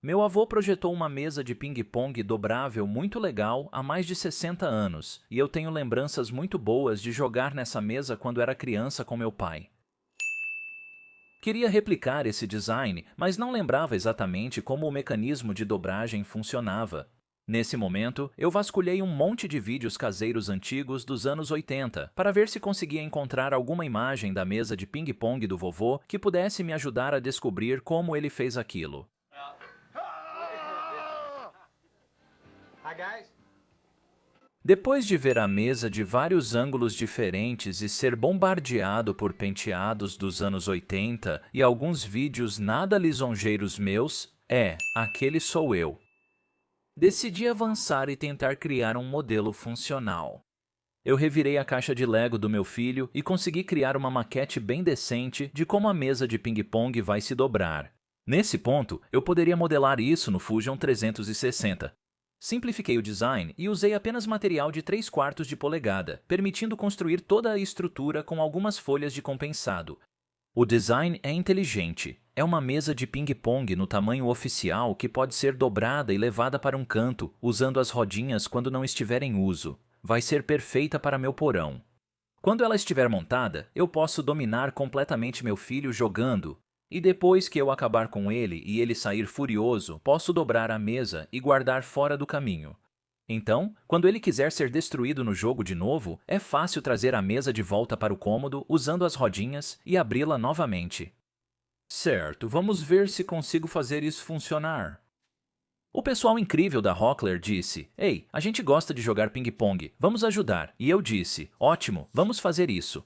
Meu avô projetou uma mesa de ping-pong dobrável muito legal há mais de 60 anos, e eu tenho lembranças muito boas de jogar nessa mesa quando era criança com meu pai. Queria replicar esse design, mas não lembrava exatamente como o mecanismo de dobragem funcionava. Nesse momento, eu vasculhei um monte de vídeos caseiros antigos dos anos 80 para ver se conseguia encontrar alguma imagem da mesa de ping-pong do vovô que pudesse me ajudar a descobrir como ele fez aquilo. Hi, guys. Depois de ver a mesa de vários ângulos diferentes e ser bombardeado por penteados dos anos 80 e alguns vídeos nada lisonjeiros meus, aquele sou eu. Decidi avançar e tentar criar um modelo funcional. Eu revirei a caixa de Lego do meu filho e consegui criar uma maquete bem decente de como a mesa de ping-pong vai se dobrar. Nesse ponto, eu poderia modelar isso no Fusion 360. Simplifiquei o design e usei apenas material de 3/4 de polegada, permitindo construir toda a estrutura com algumas folhas de compensado. O design é inteligente. É uma mesa de ping-pong no tamanho oficial que pode ser dobrada e levada para um canto, usando as rodinhas quando não estiver em uso. Vai ser perfeita para meu porão. Quando ela estiver montada, eu posso dominar completamente meu filho jogando. E depois que eu acabar com ele e ele sair furioso, posso dobrar a mesa e guardar fora do caminho. Então, quando ele quiser ser destruído no jogo de novo, é fácil trazer a mesa de volta para o cômodo usando as rodinhas e abri-la novamente. Certo, vamos ver se consigo fazer isso funcionar. O pessoal incrível da Rockler disse: Ei, a gente gosta de jogar ping-pong, vamos ajudar. E eu disse: Ótimo, vamos fazer isso.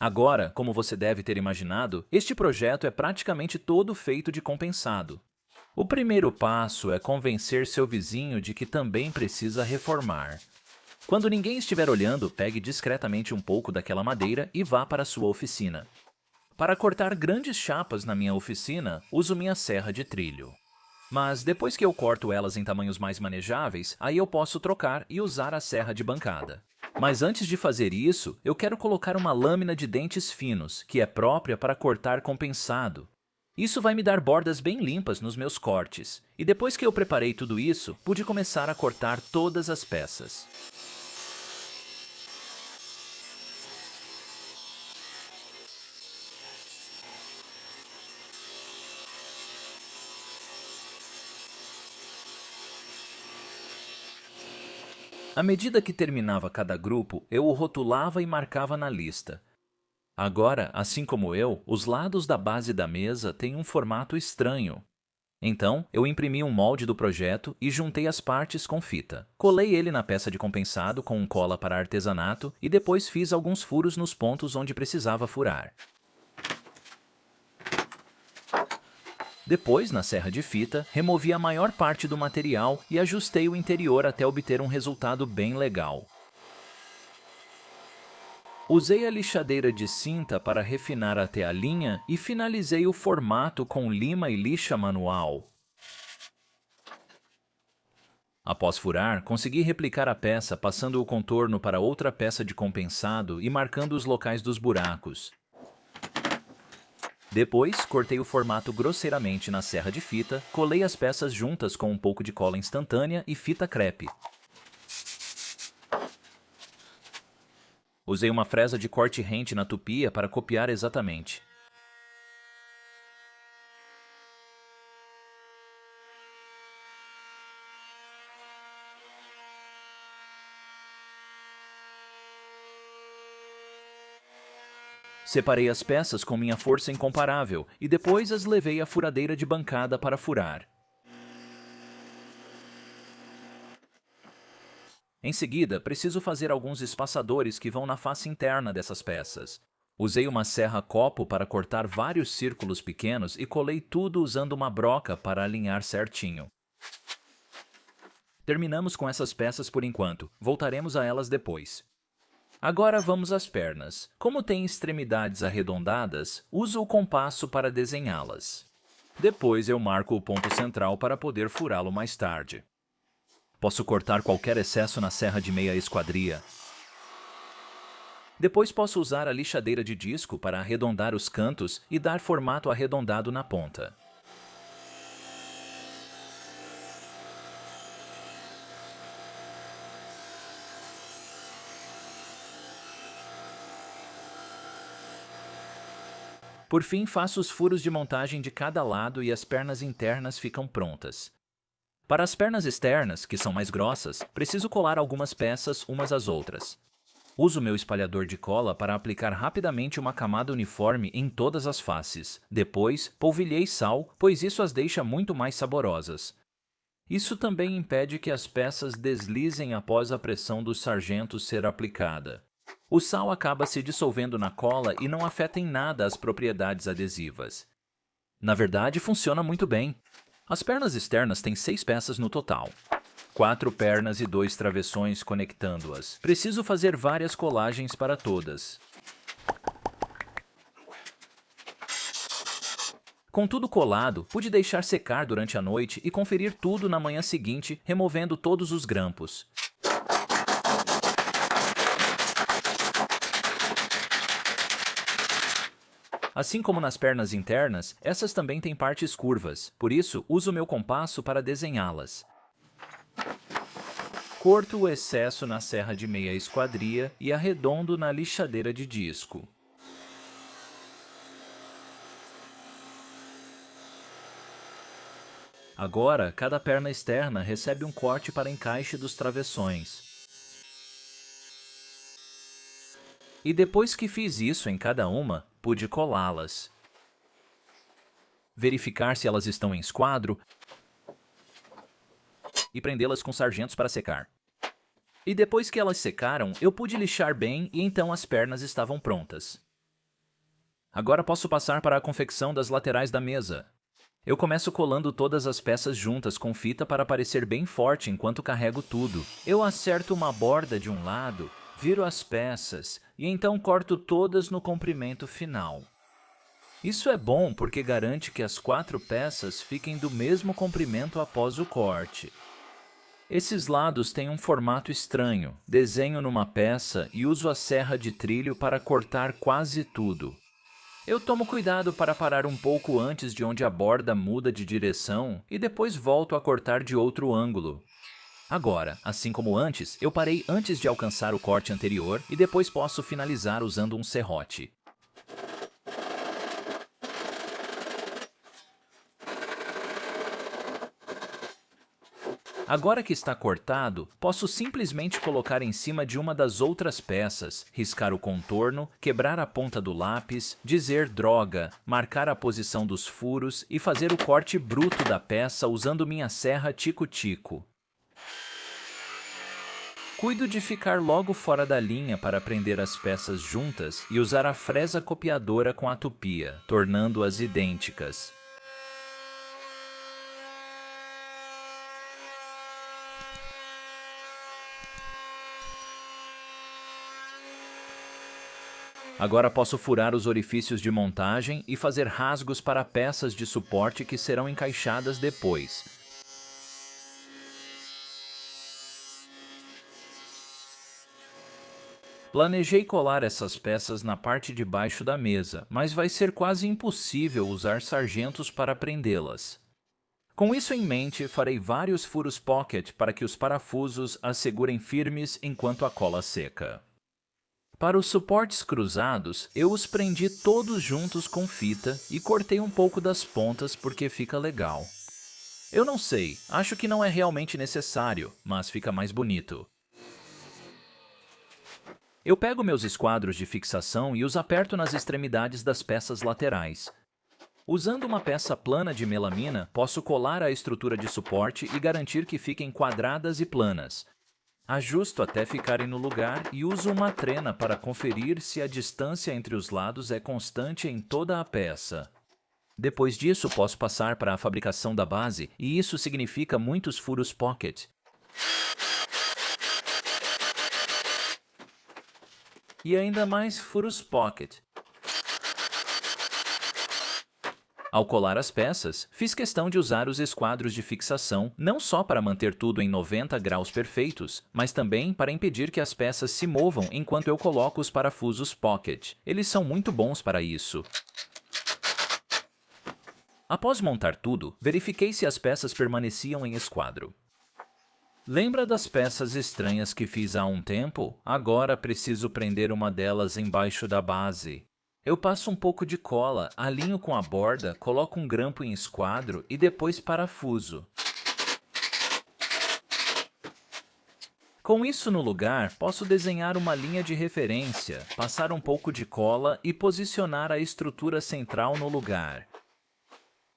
Agora, como você deve ter imaginado, este projeto é praticamente todo feito de compensado. O primeiro passo é convencer seu vizinho de que também precisa reformar. Quando ninguém estiver olhando, pegue discretamente um pouco daquela madeira e vá para sua oficina. Para cortar grandes chapas na minha oficina, uso minha serra de trilho. Mas depois que eu corto elas em tamanhos mais manejáveis, aí eu posso trocar e usar a serra de bancada. Mas antes de fazer isso, eu quero colocar uma lâmina de dentes finos, que é própria para cortar compensado. Isso vai me dar bordas bem limpas nos meus cortes. E depois que eu preparei tudo isso, pude começar a cortar todas as peças. À medida que terminava cada grupo, eu o rotulava e marcava na lista. Agora, assim como eu, os lados da base da mesa têm um formato estranho. Então, eu imprimi um molde do projeto e juntei as partes com fita. Colei ele na peça de compensado com um cola para artesanato e depois fiz alguns furos nos pontos onde precisava furar. Depois, na serra de fita, removi a maior parte do material e ajustei o interior até obter um resultado bem legal. Usei a lixadeira de cinta para refinar até a linha e finalizei o formato com lima e lixa manual. Após furar, consegui replicar a peça passando o contorno para outra peça de compensado e marcando os locais dos buracos. Depois, cortei o formato grosseiramente na serra de fita, colei as peças juntas com um pouco de cola instantânea e fita crepe. Usei uma fresa de corte rente na tupia para copiar exatamente. Separei as peças com minha força incomparável e depois as levei à furadeira de bancada para furar. Em seguida, preciso fazer alguns espaçadores que vão na face interna dessas peças. Usei uma serra-copo para cortar vários círculos pequenos e colei tudo usando uma broca para alinhar certinho. Terminamos com essas peças por enquanto, voltaremos a elas depois. Agora vamos às pernas. Como tem extremidades arredondadas, uso o compasso para desenhá-las. Depois eu marco o ponto central para poder furá-lo mais tarde. Posso cortar qualquer excesso na serra de meia esquadria. Depois posso usar a lixadeira de disco para arredondar os cantos e dar formato arredondado na ponta. Por fim, faço os furos de montagem de cada lado e as pernas internas ficam prontas. Para as pernas externas, que são mais grossas, preciso colar algumas peças umas às outras. Uso meu espalhador de cola para aplicar rapidamente uma camada uniforme em todas as faces. Depois, polvilhei sal, pois isso as deixa muito mais saborosas. Isso também impede que as peças deslizem após a pressão dos sargentos ser aplicada. O sal acaba se dissolvendo na cola e não afeta em nada as propriedades adesivas. Na verdade, funciona muito bem. As pernas externas têm 6 peças no total. 4 pernas e 2 travessões conectando-as. Preciso fazer várias colagens para todas. Com tudo colado, pude deixar secar durante a noite e conferir tudo na manhã seguinte, removendo todos os grampos. Assim como nas pernas internas, essas também têm partes curvas, por isso uso meu compasso para desenhá-las. Corto o excesso na serra de meia esquadria e arredondo na lixadeira de disco. Agora, cada perna externa recebe um corte para encaixe dos travessões. E depois que fiz isso em cada uma, pude colá-las. Verificar se elas estão em esquadro e prendê-las com sargentos para secar. E depois que elas secaram, eu pude lixar bem e então as pernas estavam prontas. Agora posso passar para a confecção das laterais da mesa. Eu começo colando todas as peças juntas com fita para parecer bem forte enquanto carrego tudo. Eu acerto uma borda de um lado, viro as peças e então corto todas no comprimento final. Isso é bom porque garante que as 4 peças fiquem do mesmo comprimento após o corte. Esses lados têm um formato estranho. Desenho numa peça e uso a serra de trilho para cortar quase tudo. Eu tomo cuidado para parar um pouco antes de onde a borda muda de direção e depois volto a cortar de outro ângulo. Agora, assim como antes, eu parei antes de alcançar o corte anterior e depois posso finalizar usando um serrote. Agora que está cortado, posso simplesmente colocar em cima de uma das outras peças, riscar o contorno, quebrar a ponta do lápis, dizer droga, marcar a posição dos furos e fazer o corte bruto da peça usando minha serra tico-tico. Cuido de ficar logo fora da linha para prender as peças juntas e usar a fresa copiadora com a tupia, tornando-as idênticas. Agora posso furar os orifícios de montagem e fazer rasgos para peças de suporte que serão encaixadas depois. Planejei colar essas peças na parte de baixo da mesa, mas vai ser quase impossível usar sargentos para prendê-las. Com isso em mente, farei vários furos pocket para que os parafusos as segurem firmes enquanto a cola seca. Para os suportes cruzados, eu os prendi todos juntos com fita e cortei um pouco das pontas porque fica legal. Eu não sei, acho que não é realmente necessário, mas fica mais bonito. Eu pego meus esquadros de fixação e os aperto nas extremidades das peças laterais. Usando uma peça plana de melamina, posso colar a estrutura de suporte e garantir que fiquem quadradas e planas. Ajusto até ficarem no lugar e uso uma trena para conferir se a distância entre os lados é constante em toda a peça. Depois disso, posso passar para a fabricação da base, e isso significa muitos furos pocket. E ainda mais furos pocket. Ao colar as peças, fiz questão de usar os esquadros de fixação não só para manter tudo em 90 graus perfeitos, mas também para impedir que as peças se movam enquanto eu coloco os parafusos pocket. Eles são muito bons para isso. Após montar tudo, verifiquei se as peças permaneciam em esquadro. Lembra das peças estranhas que fiz há um tempo? Agora preciso prender uma delas embaixo da base. Eu passo um pouco de cola, alinho com a borda, coloco um grampo em esquadro e depois parafuso. Com isso no lugar, posso desenhar uma linha de referência, passar um pouco de cola e posicionar a estrutura central no lugar.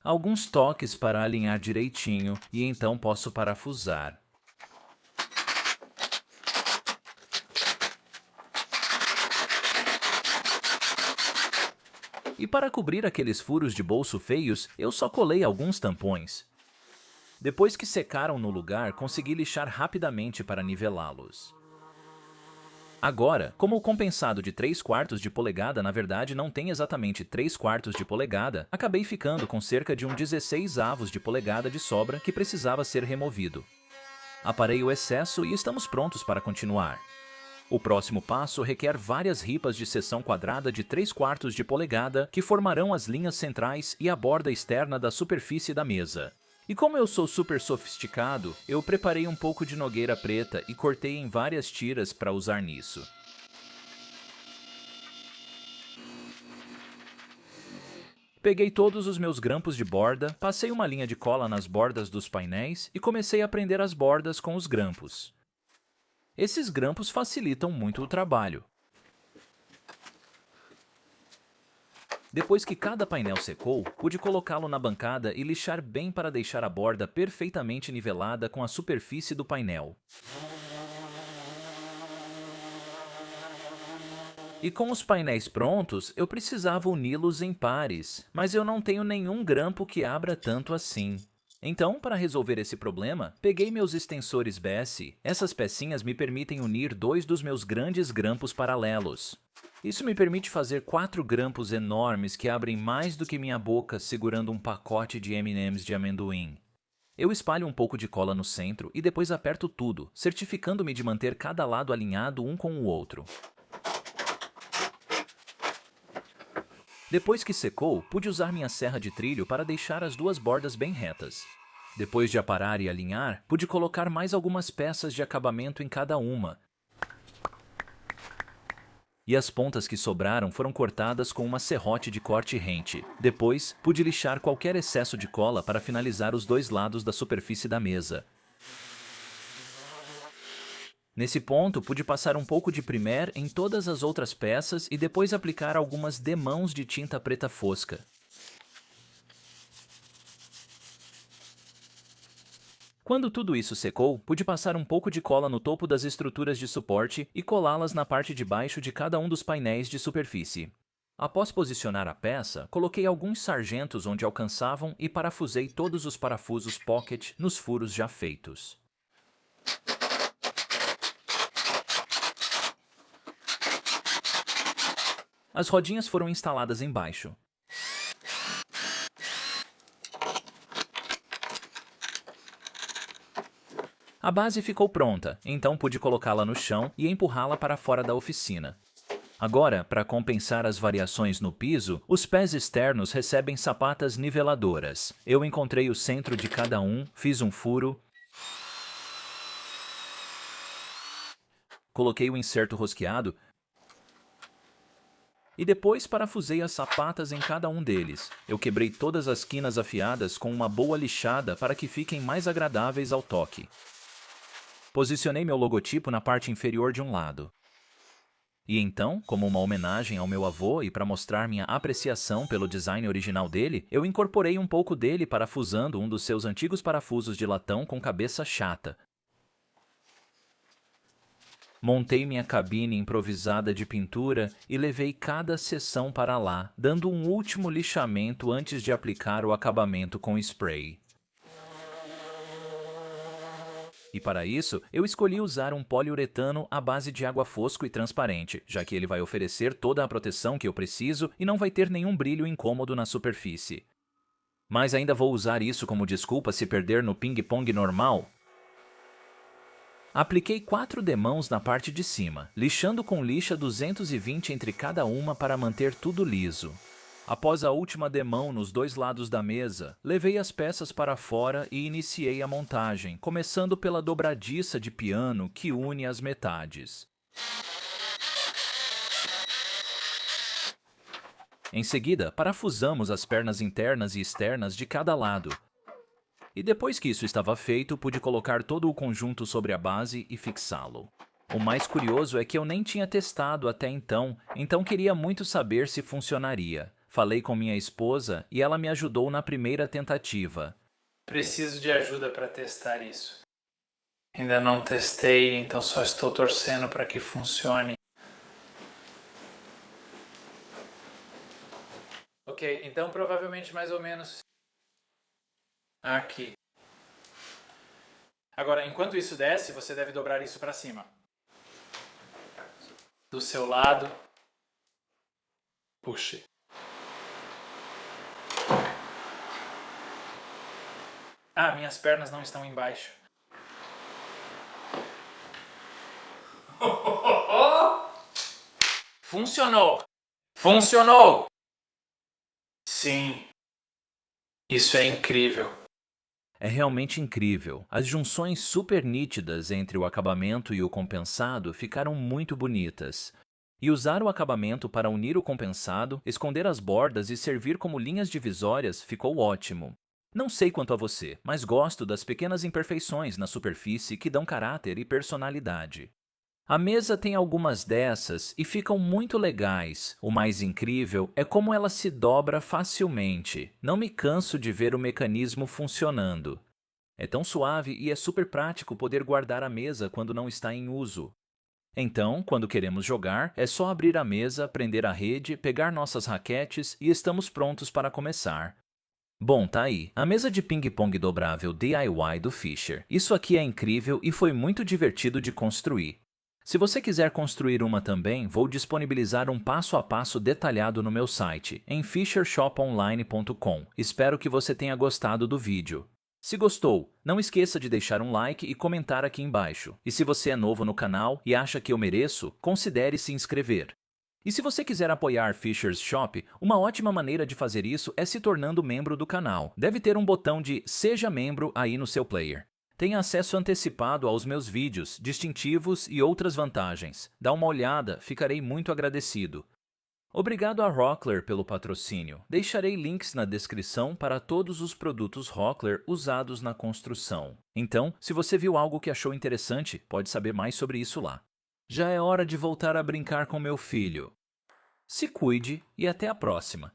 Alguns toques para alinhar direitinho e então posso parafusar. E para cobrir aqueles furos de bolso feios, eu só colei alguns tampões. Depois que secaram no lugar, consegui lixar rapidamente para nivelá-los. Agora, como o compensado de 3/4 de polegada na verdade não tem exatamente 3/4 de polegada, acabei ficando com cerca de um 16 avos de polegada de sobra que precisava ser removido. Aparei o excesso e estamos prontos para continuar. O próximo passo requer várias ripas de seção quadrada de 3/4 de polegada que formarão as linhas centrais e a borda externa da superfície da mesa. E como eu sou super sofisticado, eu preparei um pouco de nogueira preta e cortei em várias tiras para usar nisso. Peguei todos os meus grampos de borda, passei uma linha de cola nas bordas dos painéis e comecei a prender as bordas com os grampos. Esses grampos facilitam muito o trabalho. Depois que cada painel secou, pude colocá-lo na bancada e lixar bem para deixar a borda perfeitamente nivelada com a superfície do painel. E com os painéis prontos, eu precisava uni-los em pares, mas eu não tenho nenhum grampo que abra tanto assim. Então, para resolver esse problema, peguei meus extensores BS. Essas pecinhas me permitem unir dois dos meus grandes grampos paralelos. Isso me permite fazer 4 grampos enormes que abrem mais do que minha boca segurando um pacote de M&M's de amendoim. Eu espalho um pouco de cola no centro e depois aperto tudo, certificando-me de manter cada lado alinhado um com o outro. Depois que secou, pude usar minha serra de trilho para deixar as duas bordas bem retas. Depois de aparar e alinhar, pude colocar mais algumas peças de acabamento em cada uma. E as pontas que sobraram foram cortadas com uma serrote de corte rente. Depois, pude lixar qualquer excesso de cola para finalizar os dois lados da superfície da mesa. Nesse ponto, pude passar um pouco de primer em todas as outras peças e depois aplicar algumas demãos de tinta preta fosca. Quando tudo isso secou, pude passar um pouco de cola no topo das estruturas de suporte e colá-las na parte de baixo de cada um dos painéis de superfície. Após posicionar a peça, coloquei alguns sargentos onde alcançavam e parafusei todos os parafusos pocket nos furos já feitos. As rodinhas foram instaladas embaixo. A base ficou pronta, então pude colocá-la no chão e empurrá-la para fora da oficina. Agora, para compensar as variações no piso, os pés externos recebem sapatas niveladoras. Eu encontrei o centro de cada um, fiz um furo, coloquei o inserto rosqueado e depois parafusei as sapatas em cada um deles. Eu quebrei todas as quinas afiadas com uma boa lixada para que fiquem mais agradáveis ao toque. Posicionei meu logotipo na parte inferior de um lado. E então, como uma homenagem ao meu avô e para mostrar minha apreciação pelo design original dele, eu incorporei um pouco dele parafusando um dos seus antigos parafusos de latão com cabeça chata. Montei minha cabine improvisada de pintura e levei cada seção para lá, dando um último lixamento antes de aplicar o acabamento com spray. E para isso, eu escolhi usar um poliuretano à base de água fosco e transparente, já que ele vai oferecer toda a proteção que eu preciso e não vai ter nenhum brilho incômodo na superfície. Mas ainda vou usar isso como desculpa se perder no ping-pong normal. Apliquei 4 demãos na parte de cima, lixando com lixa 220 entre cada uma para manter tudo liso. Após a última demão nos dois lados da mesa, levei as peças para fora e iniciei a montagem, começando pela dobradiça de piano que une as metades. Em seguida, parafusamos as pernas internas e externas de cada lado. E depois que isso estava feito, pude colocar todo o conjunto sobre a base e fixá-lo. O mais curioso é que eu nem tinha testado até então queria muito saber se funcionaria. Falei com minha esposa e ela me ajudou na primeira tentativa. Preciso de ajuda para testar isso. Ainda não testei, então só estou torcendo para que funcione. Ok, então provavelmente mais ou menos aqui. Agora, enquanto isso desce, você deve dobrar isso para cima. Do seu lado. Puxe. Ah, minhas pernas não estão embaixo. Funcionou! Funcionou! Sim. Isso é incrível. É realmente incrível. As junções super nítidas entre o acabamento e o compensado ficaram muito bonitas. E usar o acabamento para unir o compensado, esconder as bordas e servir como linhas divisórias ficou ótimo. Não sei quanto a você, mas gosto das pequenas imperfeições na superfície que dão caráter e personalidade. A mesa tem algumas dessas e ficam muito legais. O mais incrível é como ela se dobra facilmente. Não me canso de ver o mecanismo funcionando. É tão suave e é super prático poder guardar a mesa quando não está em uso. Então, quando queremos jogar, é só abrir a mesa, prender a rede, pegar nossas raquetes e estamos prontos para começar. Bom, tá aí, a mesa de ping-pong dobrável DIY do Fisher. Isso aqui é incrível e foi muito divertido de construir. Se você quiser construir uma também, vou disponibilizar um passo a passo detalhado no meu site, em fishershoponline.com. Espero que você tenha gostado do vídeo. Se gostou, não esqueça de deixar um like e comentar aqui embaixo. E se você é novo no canal e acha que eu mereço, considere se inscrever. E se você quiser apoiar Fisher's Shop, uma ótima maneira de fazer isso é se tornando membro do canal. Deve ter um botão de Seja Membro aí no seu player. Tenha acesso antecipado aos meus vídeos, distintivos e outras vantagens. Dá uma olhada, ficarei muito agradecido. Obrigado a Rockler pelo patrocínio. Deixarei links na descrição para todos os produtos Rockler usados na construção. Então, se você viu algo que achou interessante, pode saber mais sobre isso lá. Já é hora de voltar a brincar com meu filho. Se cuide e até a próxima.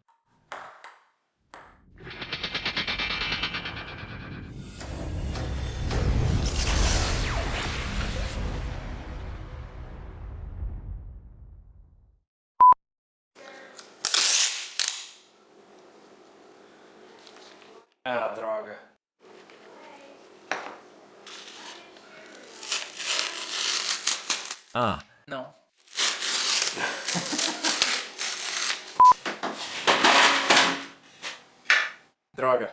Ah, droga. Ah, Não. Droga.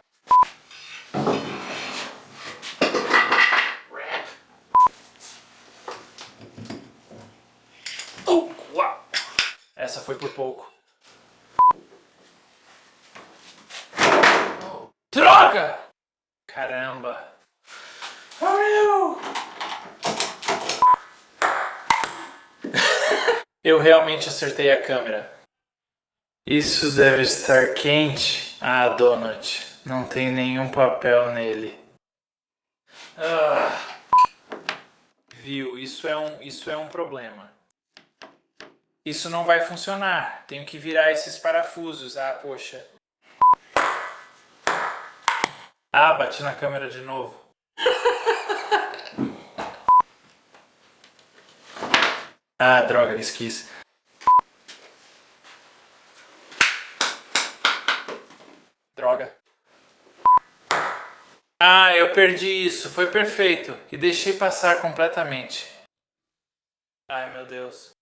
Uau. Essa foi por pouco. Droga! Caramba. Eu realmente acertei a câmera. Isso deve estar quente. Ah, Donut. Não tem nenhum papel nele. Ah. Viu? Isso é um problema. Isso não vai funcionar. Tenho que virar esses parafusos. Ah, poxa. Ah, bati na câmera de novo. Ah, droga, esqueci. Droga. Ah, eu perdi isso. Foi perfeito. E deixei passar completamente. Ai, meu Deus.